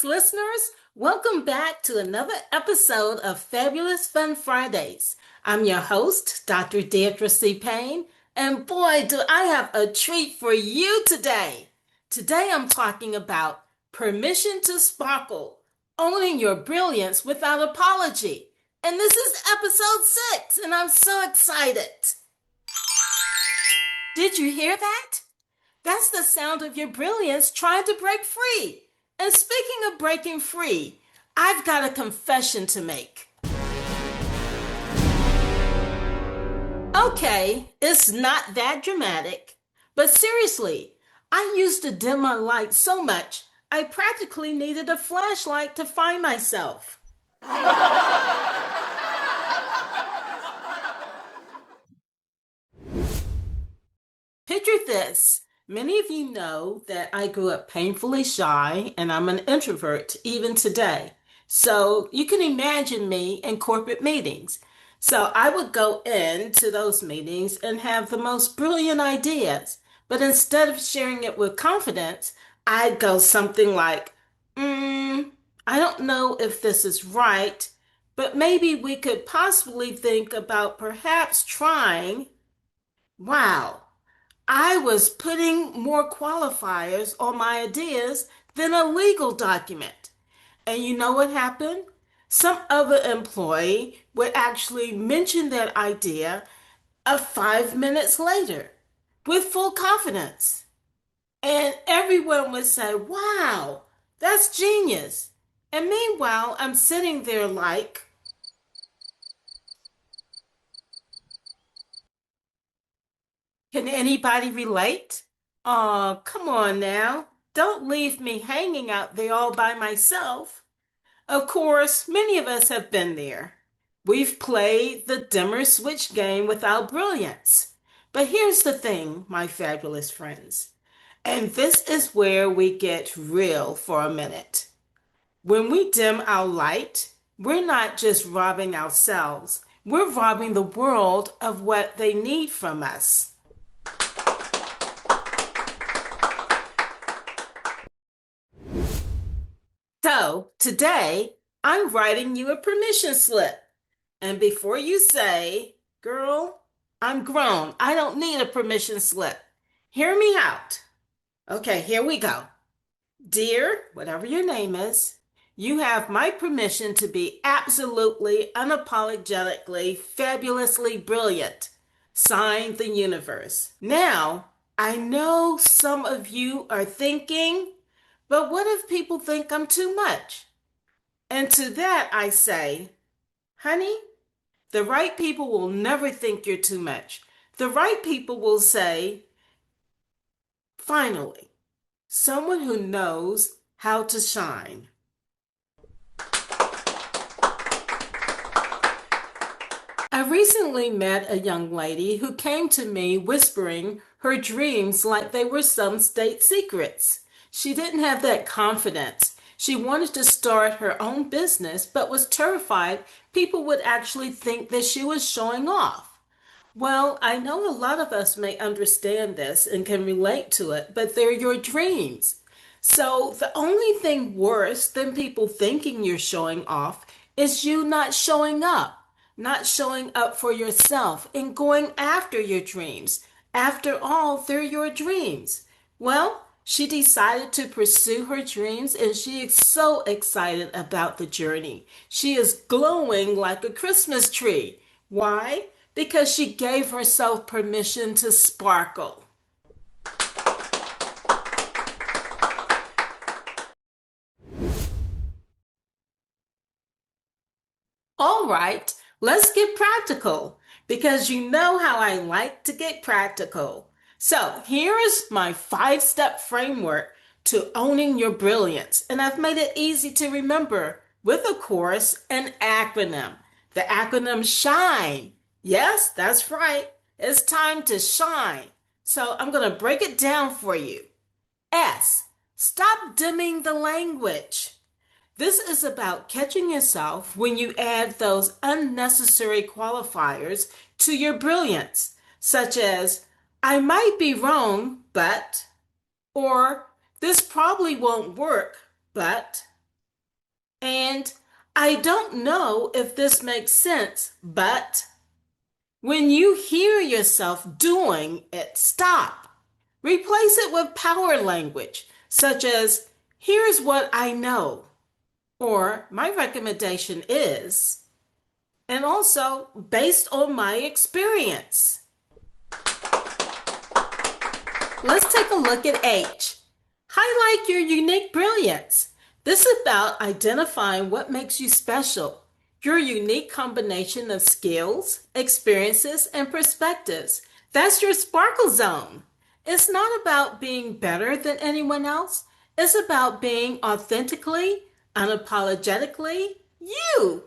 Brilliance listeners. Welcome back to another episode of Fabulous Fun Fridays. I'm your host, Dr. Deitra C. Payne, and boy, do I have a treat for you today. Today I'm talking about permission to sparkle, owning your brilliance without apology. And this is episode 6, and I'm so excited. Did you hear that? That's the sound of your brilliance trying to break free. And speaking of breaking free, I've got a confession to make. Okay, it's not that dramatic, but seriously, I used to dim my light so much, I practically needed a flashlight to find myself. Picture this. Many of you know that I grew up painfully shy and I'm an introvert even today. So you can imagine me in corporate meetings. So I would go into those meetings and have the most brilliant ideas. But instead of sharing it with confidence, I'd go something like, I don't know if this is right, but maybe we could possibly think about perhaps trying. Wow. I was putting more qualifiers on my ideas than a legal document. And you know what happened? Some other employee would actually mention that idea 5 minutes later with full confidence. And everyone would say, wow, that's genius. And meanwhile, I'm sitting there like, can anybody relate? Oh, come on now. Don't leave me hanging out there all by myself. Of course, many of us have been there. We've played the dimmer switch game without brilliance. But here's the thing, my fabulous friends. And this is where we get real for a minute. When we dim our light, we're not just robbing ourselves, we're robbing the world of what they need from us. So today, I'm writing you a permission slip. And before you say, girl, I'm grown, I don't need a permission slip, hear me out. Okay, here we go. Dear, whatever your name is, you have my permission to be absolutely, unapologetically, fabulously brilliant. Signed, the universe. Now, I know some of you are thinking, but what if people think I'm too much? And to that I say, honey, the right people will never think you're too much. The right people will say, finally, someone who knows how to shine. I recently met a young lady who came to me whispering her dreams like they were some state secrets. She didn't have that confidence. She wanted to start her own business, but was terrified people would actually think that she was showing off. Well, I know a lot of us may understand this and can relate to it, but they're your dreams. So the only thing worse than people thinking you're showing off is you not showing up. Not showing up for yourself and going after your dreams. After all, they're your dreams. Well, she decided to pursue her dreams and she is so excited about the journey. She is glowing like a Christmas tree. Why? Because she gave herself permission to sparkle. All right, let's get practical because you know how I like to get practical. So here is my 5-step framework to owning your brilliance. And I've made it easy to remember with, of course, an acronym. The acronym SHINE. Yes, that's right. It's time to shine. So I'm going to break it down for you. S, stop dimming the language. This is about catching yourself when you add those unnecessary qualifiers to your brilliance, such as, I might be wrong, but, or this probably won't work, but. And I don't know if this makes sense, but when you hear yourself doing it, stop. Replace it with power language, such as, here's what I know, or my recommendation is, and also based on my experience. Let's take a look at H. Highlight your unique brilliance. This is about identifying what makes you special, your unique combination of skills, experiences, and perspectives. That's your sparkle zone. It's not about being better than anyone else. It's about being authentically, unapologetically you.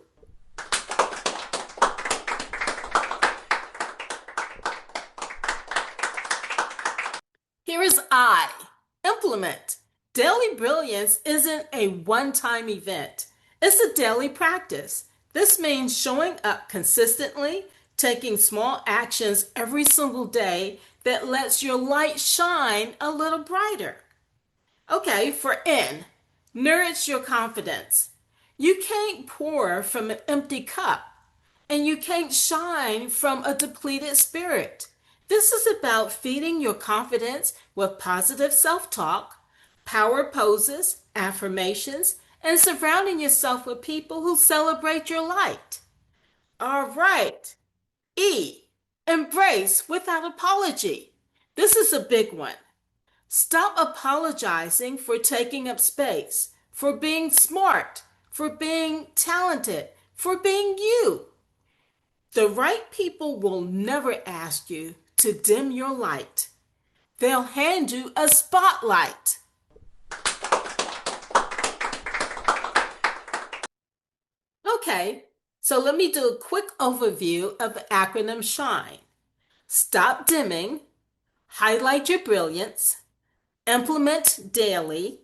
Here is I. Implement. Daily brilliance isn't a one-time event. It's a daily practice. This means showing up consistently, taking small actions every single day that lets your light shine a little brighter. Okay, for N, nourish your confidence. You can't pour from an empty cup, and you can't shine from a depleted spirit. This is about feeding your confidence with positive self talk, power poses, affirmations, and surrounding yourself with people who celebrate your light. All right. E, embrace without apology. This is a big one. Stop apologizing for taking up space, for being smart, for being talented, for being you. The right people will never ask you to dim your light. They'll hand you a spotlight. Okay, so let me do a quick overview of the acronym SHINE. Stop dimming, highlight your brilliance, implement daily,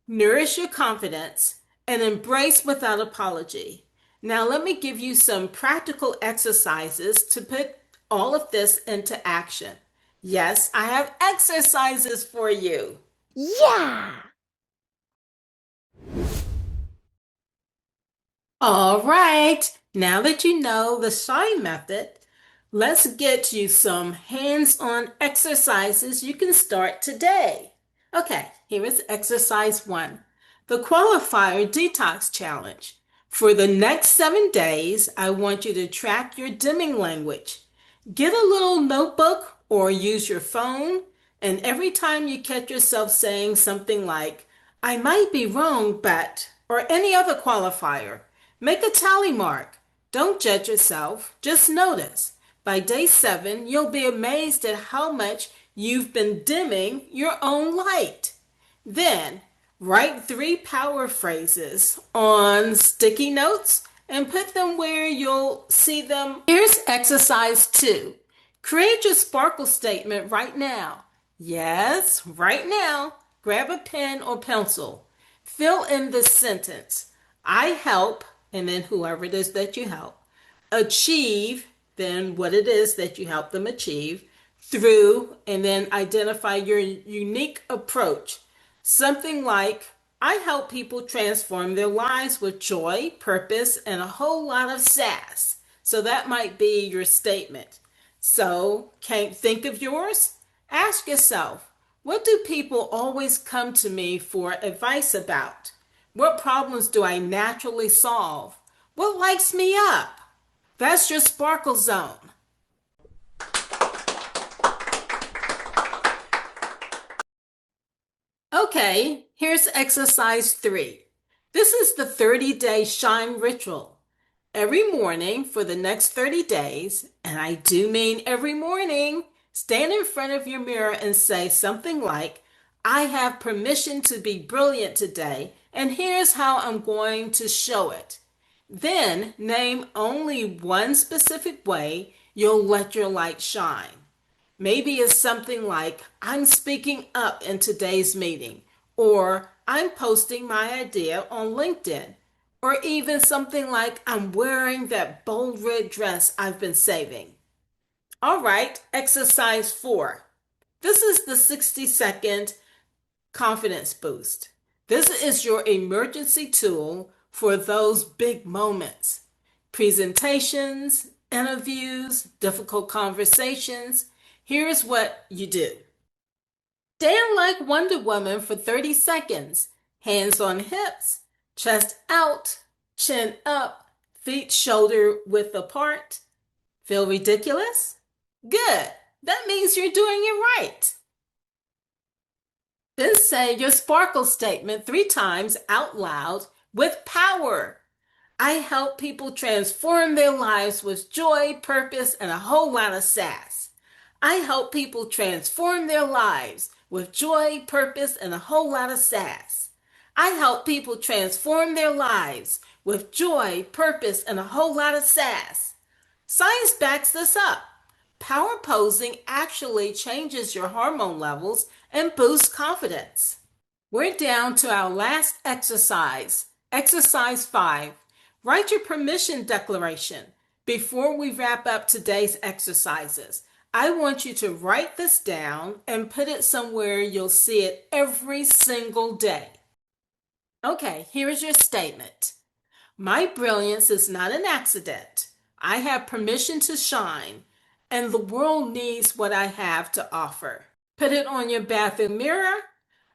nourish your confidence, and embrace without apology. Now, let me give you some practical exercises to put all of this into action. Yes, I have exercises for you. Yeah! All right, now that you know the SHINE method, let's get you some hands-on exercises you can start today. Okay, here is exercise 1, the Qualifier Detox Challenge. For the next 7 days, I want you to track your dimming language. Get a little notebook or use your phone, and every time you catch yourself saying something like, I might be wrong, but, or any other qualifier, make a tally mark. Don't judge yourself, just notice. By day 7, you'll be amazed at how much you've been dimming your own light. Then, write 3 power phrases on sticky notes and put them where you'll see them. Here's exercise 2. Create your sparkle statement right now. Yes, right now. Grab a pen or pencil. Fill in this sentence. I help, and then whoever it is that you help, achieve, then what it is that you help them achieve, through, and then identify your unique approach. Something like, I help people transform their lives with joy, purpose, and a whole lot of sass. So that might be your statement. So, can't think of yours? Ask yourself, what do people always come to me for advice about? What problems do I naturally solve? What lights me up? That's your sparkle zone. Okay, here's exercise 3. This is the 30-day shine ritual. Every morning for the next 30 days, and I do mean every morning, stand in front of your mirror and say something like, I have permission to be brilliant today, and here's how I'm going to show it. Then name only one specific way you'll let your light shine. Maybe it's something like, I'm speaking up in today's meeting, or I'm posting my idea on LinkedIn, or even something like, I'm wearing that bold red dress I've been saving. All right, exercise 4. This is the 60-second confidence boost. This is your emergency tool for those big moments. Presentations, interviews, difficult conversations. Here's what you do. Stand like Wonder Woman for 30 seconds. Hands on hips, chest out, chin up, feet shoulder width apart. Feel ridiculous? Good. That means you're doing it right. Then say your sparkle statement 3 times out loud with power. I help people transform their lives with joy, purpose, and a whole lot of sass. I help people transform their lives with joy, purpose, and a whole lot of sass. I help people transform their lives with joy, purpose, and a whole lot of sass. Science backs this up. Power posing actually changes your hormone levels and boosts confidence. We're down to our last exercise, exercise 5. Write your permission declaration. Before we wrap up today's exercises, I want you to write this down and put it somewhere you'll see it every single day. Okay, here's your statement. My brilliance is not an accident. I have permission to shine, and the world needs what I have to offer. Put it on your bathroom mirror,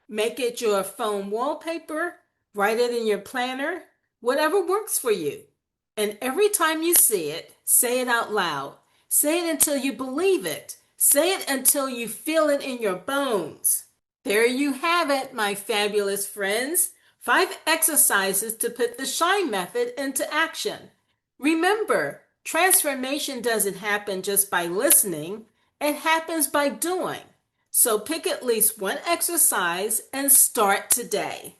make it your phone wallpaper, write it in your planner, whatever works for you. And every time you see it, say it out loud. Say it until you believe it. Say it until you feel it in your bones. There you have it, my fabulous friends. 5 exercises to put the S.H.I.N.E method into action. Remember, transformation doesn't happen just by listening. It happens by doing. So pick at least one exercise and start today.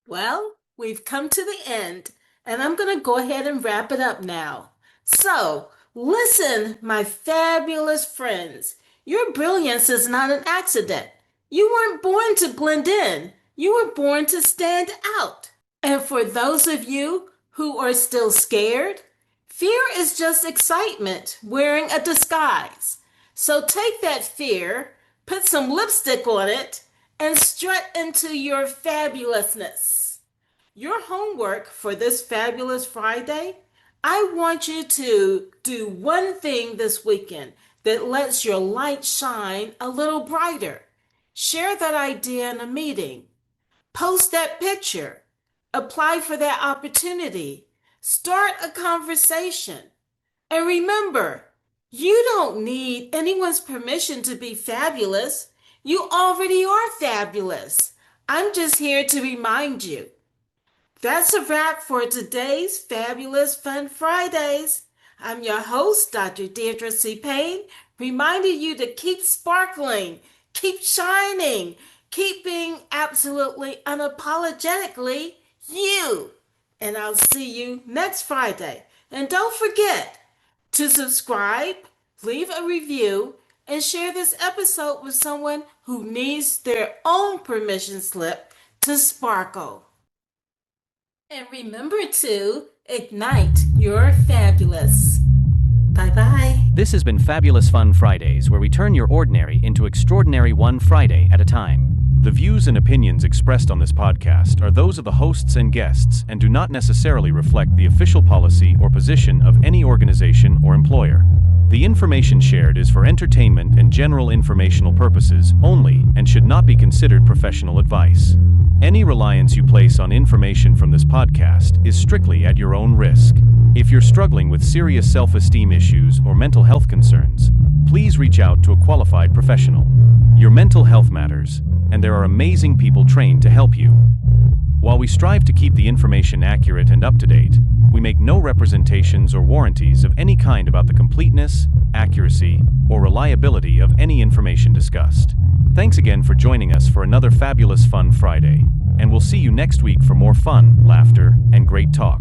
Well, we've come to the end, and I'm going to go ahead and wrap it up now. So, listen, my fabulous friends. Your brilliance is not an accident. You weren't born to blend in. You were born to stand out. And for those of you who are still scared, fear is just excitement wearing a disguise. So take that fear, put some lipstick on it, and strut into your fabulousness. Your homework for this fabulous Friday, I want you to do one thing this weekend that lets your light shine a little brighter. Share that idea in a meeting. Post that picture. Apply for that opportunity. Start a conversation. And remember, you don't need anyone's permission to be fabulous. You already are fabulous. I'm just here to remind you. That's a wrap for today's Fabulous Fun Fridays. I'm your host, Dr. Deitra C. Payne, reminding you to keep sparkling, keep shining, keep being absolutely unapologetically you. And I'll see you next Friday. And don't forget to subscribe, leave a review, and share this episode with someone who needs their own permission slip to sparkle. And remember to ignite your fabulous. Bye-bye. This has been Fabulous Fun Fridays, where we turn your ordinary into extraordinary one Friday at a time. The views and opinions expressed on this podcast are those of the hosts and guests and do not necessarily reflect the official policy or position of any organization or employer. The information shared is for entertainment and general informational purposes only and should not be considered professional advice. Any reliance you place on information from this podcast is strictly at your own risk. If you're struggling with serious self-esteem issues or mental health concerns, please reach out to a qualified professional. Your mental health matters, and there are amazing people trained to help you. While we strive to keep the information accurate and up-to-date, we make no representations or warranties of any kind about the completeness, accuracy, or reliability of any information discussed. Thanks again for joining us for another Fabulous Fun Friday, and we'll see you next week for more fun, laughter, and great talk.